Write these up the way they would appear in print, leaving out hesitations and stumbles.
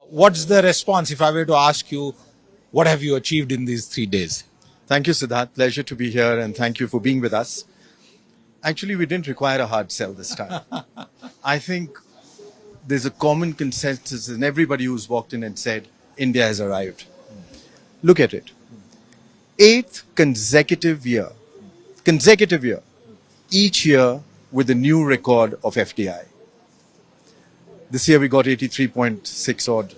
What's the response if I were to ask you, what have you achieved in these 3 days? Thank you, Siddharth. Pleasure to be here and thank you for being with us. Actually, we didn't require a hard sell this time. I think there's a common consensus in everybody who's walked in and said, India has arrived. Look at it. Eighth consecutive year, each year with a new record of FDI. This year we got $83.6 odd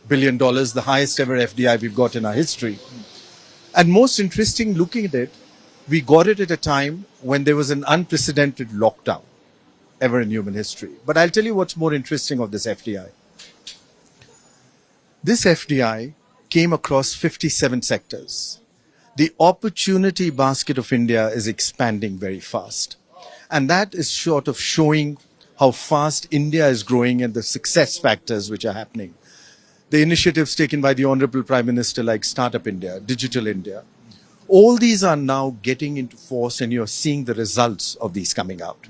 billion, the highest ever FDI we've got in our history. And most interesting, looking at it, we got it at a time when there was an unprecedented lockdown ever in human history. But I'll tell you what's more interesting of this FDI. This FDI came across 57 sectors. The opportunity basket of India is expanding very fast. And that is short of showing how fast India is growing and the success factors which are happening. The initiatives taken by the Honorable Prime Minister like Startup India, Digital India, all these are now getting into force and you're seeing the results of these coming out.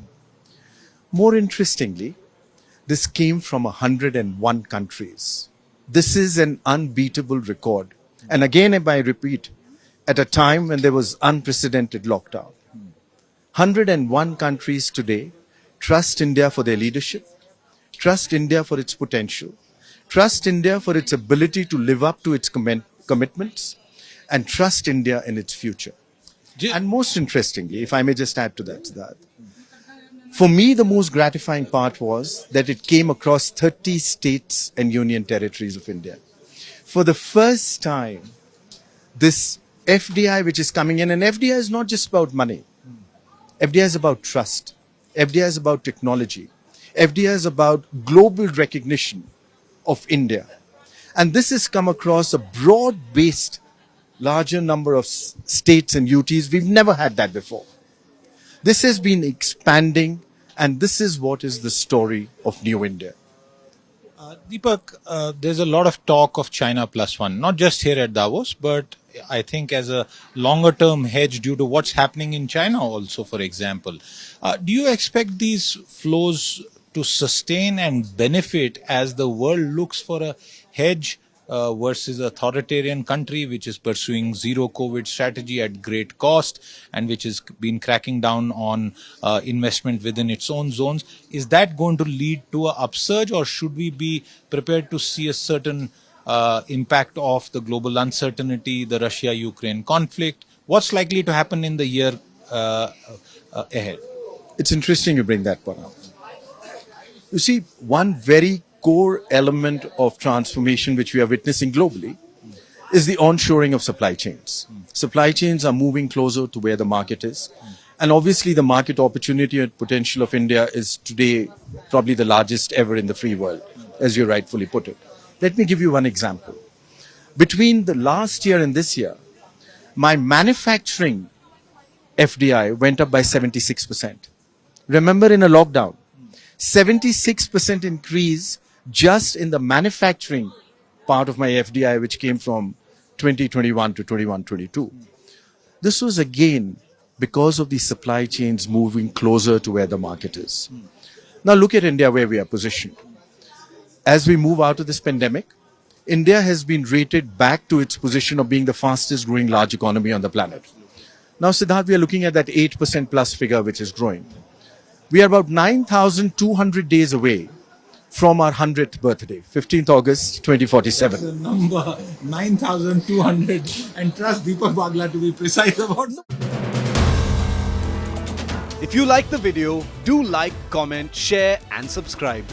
More interestingly, this came from 101 countries. This is an unbeatable record. And again, if I repeat, at a time when there was unprecedented lockdown. 101 countries today trust India for their leadership, trust India for its potential, trust India for its ability to live up to its commitments, and trust India in its future. And most interestingly, if I may just add to that, for me, the most gratifying part was that it came across 30 states and union territories of India. For the first time, this FDI which is coming in, and FDI is not just about money. FDI is about trust. FDI is about technology. FDI is about global recognition of India. And this has come across a broad-based, larger number of states and UTs. We've never had that before. This has been expanding, and this is what is the story of New India. Deepak, there's a lot of talk of China plus one, not just here at Davos, but I think as a longer term hedge due to what's happening in China also, for example. Do you expect these flows to sustain and benefit as the world looks for a hedge versus authoritarian country which is pursuing zero COVID strategy at great cost and which has been cracking down on investment within its own zones? Is that going to lead to an upsurge, or should we be prepared to see a certain impact of the global uncertainty, the Russia-Ukraine conflict? What's likely to happen in the year ahead? It's interesting you bring that one up. You see, one very core element of transformation which we are witnessing globally is the onshoring of supply chains. Supply chains are moving closer to where the market is. And obviously the market opportunity and potential of India is today probably the largest ever in the free world, as you rightfully put it. Let me give you one example. Between the last year and this year, my manufacturing FDI went up by 76%. Remember, in a lockdown, 76% increase just in the manufacturing part of my FDI, which came from 2021 to 21-22. This was again because of the supply chains moving closer to where the market is. Now look at India, where we are positioned. As we move out of this pandemic, India has been rated back to its position of being the fastest growing large economy on the planet. Now, Siddharth, we are looking at that 8% plus figure which is growing. We are about 9,200 days away from our 100th birthday, 15th August 2047. That's the number, 9,200. And trust Deepak Bagla to be precise about it. If you like the video, do like, comment, share and subscribe.